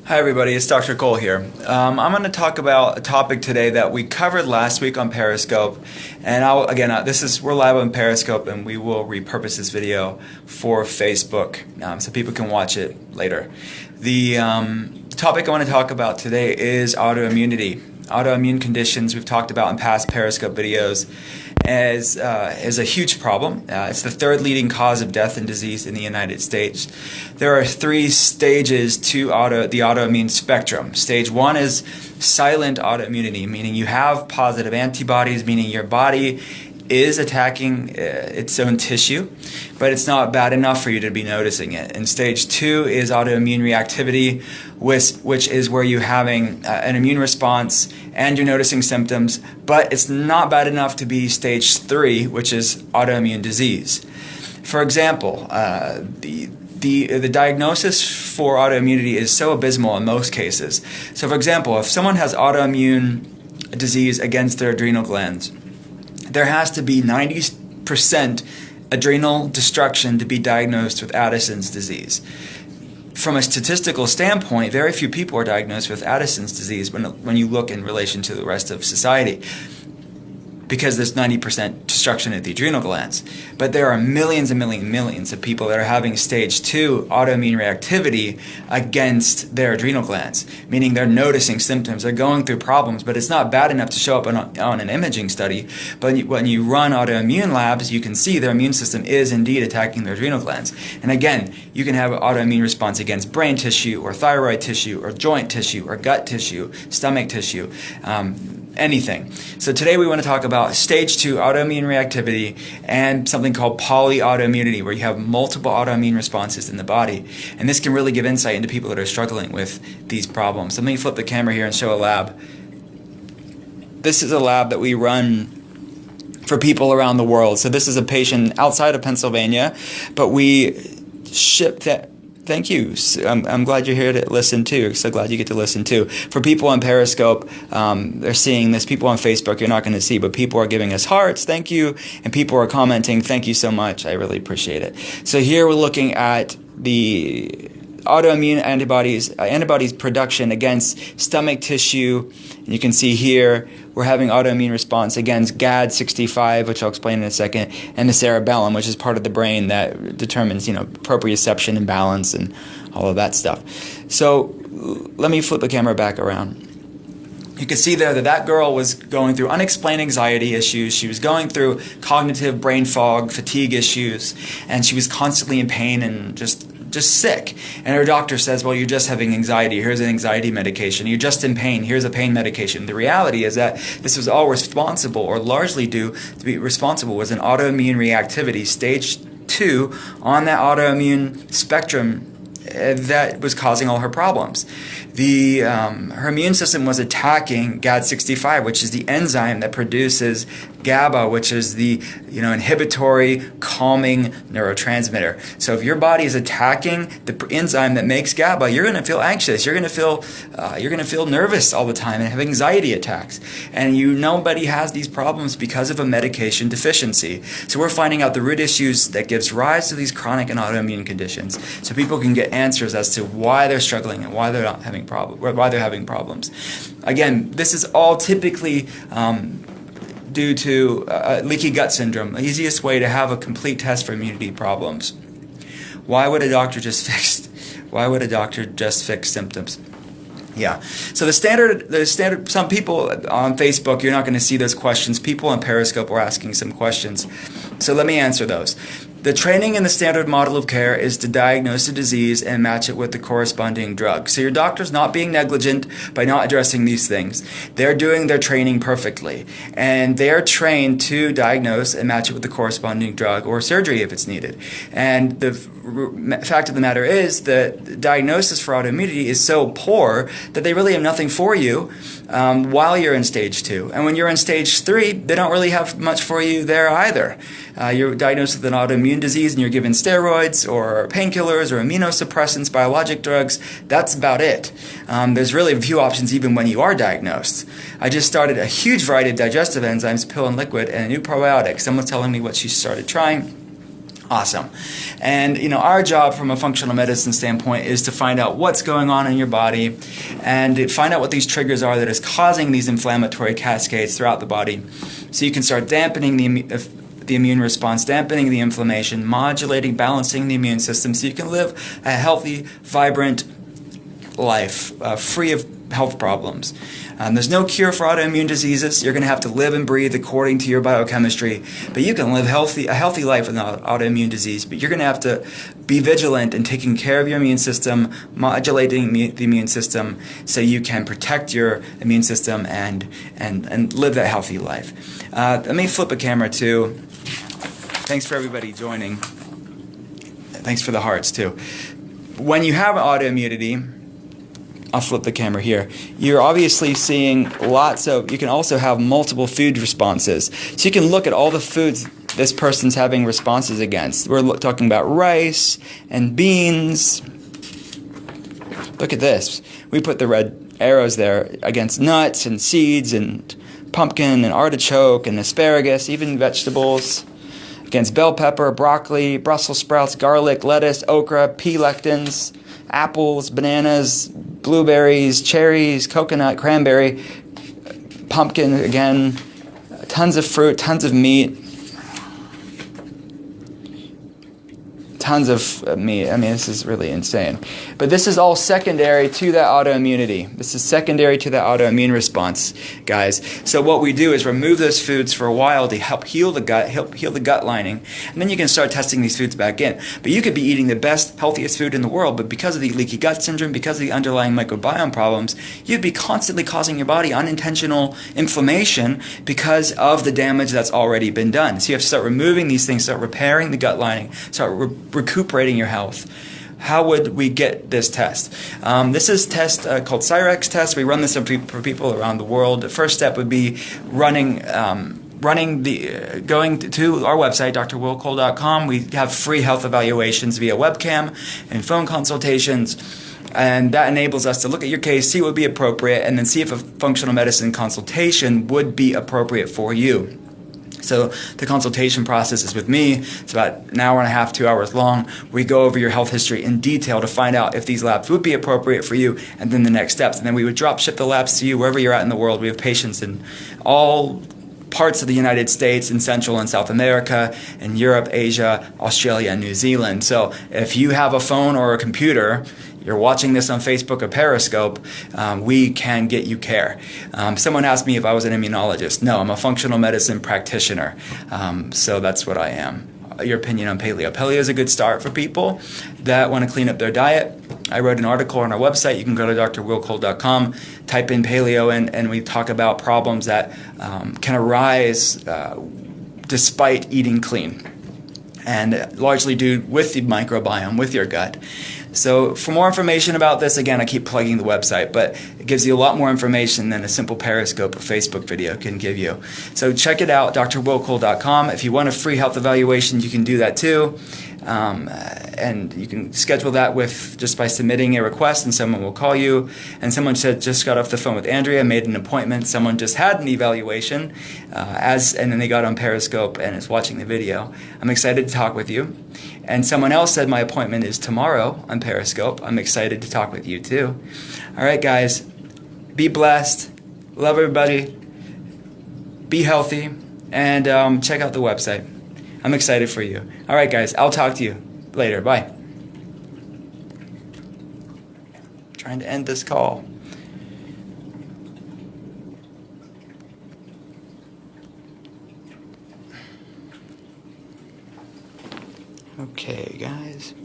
Hi everybody, it's Dr. Cole here. I'm going to talk about a topic today that we covered last week on Periscope, and we're live on Periscope, and we will repurpose this video for Facebook so people can watch it later. The topic I want to talk about today is autoimmunity. Autoimmune conditions we've talked about in past Periscope videos is a huge problem. It's the third leading cause of death and disease in the United States. There are three stages to the autoimmune spectrum. Stage one is silent autoimmunity, meaning you have positive antibodies, meaning your body is attacking its own tissue, but it's not bad enough for you to be noticing it. And stage two is autoimmune reactivity, which is where you're having an immune response and you're noticing symptoms, but it's not bad enough to be stage three, which is autoimmune disease. For example, the diagnosis for autoimmunity is so abysmal in most cases. So for example, if someone has autoimmune disease against their adrenal glands, there has to be 90% adrenal destruction to be diagnosed with Addison's disease. From a statistical standpoint, very few people are diagnosed with Addison's disease when you look in relation to the rest of society, because there's 90% destruction at the adrenal glands. But there are millions and millions of people that are having stage 2 autoimmune reactivity against their adrenal glands, meaning they're noticing symptoms, they're going through problems, but it's not bad enough to show up on an imaging study. But when you run autoimmune labs, you can see their immune system is indeed attacking their adrenal glands. And again, you can have an autoimmune response against brain tissue or thyroid tissue or joint tissue or gut tissue, stomach tissue, anything. So today we want to talk about stage 2 autoimmune reactivity and something called polyautoimmunity, where you have multiple autoimmune responses in the body. And this can really give insight into people that are struggling with these problems. So let me flip the camera here and show a lab. This is a lab that we run for people around the world. So this is a patient outside of Pennsylvania, but we ship that. Thank you. I'm glad you're here to listen too. So glad you get to listen too. For people on Periscope, they're seeing this. People on Facebook, you're not going to see, but people are giving us hearts. Thank you. And people are commenting. Thank you so much. I really appreciate it. So here we're looking at the autoimmune antibodies production against stomach tissue. And you can see here we're having autoimmune response against GAD65, which I'll explain in a second, and the cerebellum, which is part of the brain that determines, proprioception and balance and all of that stuff. So let me flip the camera back around. You can see there that girl was going through unexplained anxiety issues. She was going through cognitive brain fog, fatigue issues, and she was constantly in pain and just sick. And her doctor says, well, you're just having anxiety. Here's an anxiety medication. You're just in pain. Here's a pain medication. The reality is that this was all responsible, or largely due to be responsible, was an autoimmune reactivity, stage 2 on that autoimmune spectrum that was causing all her problems. Her immune system was attacking GAD65, which is the enzyme that produces GABA, which is the inhibitory, calming neurotransmitter. So if your body is attacking the enzyme that makes GABA, you're going to feel anxious. You're going to feel nervous all the time and have anxiety attacks. And nobody has these problems because of a medication deficiency. So we're finding out the root issues that gives rise to these chronic and autoimmune conditions, so people can get answers as to why they're struggling and why they're not having why they're having problems. Again, this is all typically due to leaky gut syndrome, the easiest way to have a complete test for immunity problems. Why would a doctor just fix symptoms? Yeah. So the standard. Some people on Facebook, you're not going to see those questions. People on Periscope were asking some questions. So let me answer those. The training in the standard model of care is to diagnose a disease and match it with the corresponding drug. So your doctor's not being negligent by not addressing these things. They're doing their training perfectly. And they're trained to diagnose and match it with the corresponding drug or surgery if it's needed. And the fact of the matter is that the diagnosis for autoimmunity is so poor that they really have nothing for you while you're in stage 2. And when you're in stage 3, they don't really have much for you there either. You're diagnosed with an autoimmune disease and you're given steroids or painkillers or immunosuppressants, biologic drugs. That's about it. There's really few options even when you are diagnosed. I just started a huge variety of digestive enzymes, pill and liquid, and a new probiotic. Someone's telling me what she started trying. Awesome. And our job from a functional medicine standpoint is to find out what's going on in your body and to find out what these triggers are that is causing these inflammatory cascades throughout the body, so you can start dampening the immune response, dampening the inflammation, modulating, balancing the immune system, so you can live a healthy, vibrant life, free of health problems. There's no cure for autoimmune diseases. You're going to have to live and breathe according to your biochemistry, but you can live a healthy life without autoimmune disease. But you're going to have to be vigilant in taking care of your immune system, modulating the immune system, so you can protect your immune system and live that healthy life. Let me flip a camera too. Thanks for everybody joining. Thanks for the hearts too. When you have autoimmunity, I'll flip the camera here. You're obviously seeing you can also have multiple food responses. So you can look at all the foods this person's having responses against. We're talking about rice and beans. Look at this. We put the red arrows there against nuts and seeds and pumpkin and artichoke and asparagus, even vegetables. Against bell pepper, broccoli, Brussels sprouts, garlic, lettuce, okra, pea lectins, apples, bananas, blueberries, cherries, coconut, cranberry, pumpkin again, tons of fruit, tons of meat, tons of meat. I mean, this is really insane. But this is all secondary to that autoimmunity. This is secondary to that autoimmune response, guys. So what we do is remove those foods for a while to help heal the gut, help heal the gut lining, and then you can start testing these foods back in. But you could be eating the best, healthiest food in the world, but because of the leaky gut syndrome, because of the underlying microbiome problems, you'd be constantly causing your body unintentional inflammation because of the damage that's already been done. So you have to start removing these things, start repairing the gut lining, start recuperating your health. How would we get this test? This is a test called Cyrex test. We run this for people around the world. The first step would be going to our website, drwillcole.com. We have free health evaluations via webcam and phone consultations. And that enables us to look at your case, see what would be appropriate, and then see if a functional medicine consultation would be appropriate for you. So the consultation process is with me. It's about an hour and a half, 2 hours long. We go over your health history in detail to find out if these labs would be appropriate for you, and then the next steps. And then we would drop ship the labs to you wherever you're at in the world. We have patients in all parts of the United States, in Central and South America, in Europe, Asia, Australia, and New Zealand. So if you have a phone or a computer, you're watching this on Facebook or Periscope, we can get you care. Someone asked me if I was an immunologist. No, I'm a functional medicine practitioner. So that's what I am. Your opinion on paleo. Paleo is a good start for people that want to clean up their diet. I wrote an article on our website. You can go to drwillcole.com, type in paleo, and we talk about problems that can arise despite eating clean, and largely due with the microbiome, with your gut. So for more information about this, again, I keep plugging the website, but it gives you a lot more information than a simple Periscope or Facebook video can give you. So check it out, drwillcole.com. If you want a free health evaluation, you can do that too. And you can schedule that just by submitting a request, and someone will call you. And someone just got off the phone with Andrea, made an appointment. Someone just had an evaluation, and then they got on Periscope and is watching the video. I'm excited to talk with you. And someone else said my appointment is tomorrow on Periscope. I'm excited to talk with you too. All right, guys, be blessed. Love everybody. Be healthy, and check out the website. I'm excited for you. All right, guys, I'll talk to you later. Bye. Trying to end this call. Okay, guys.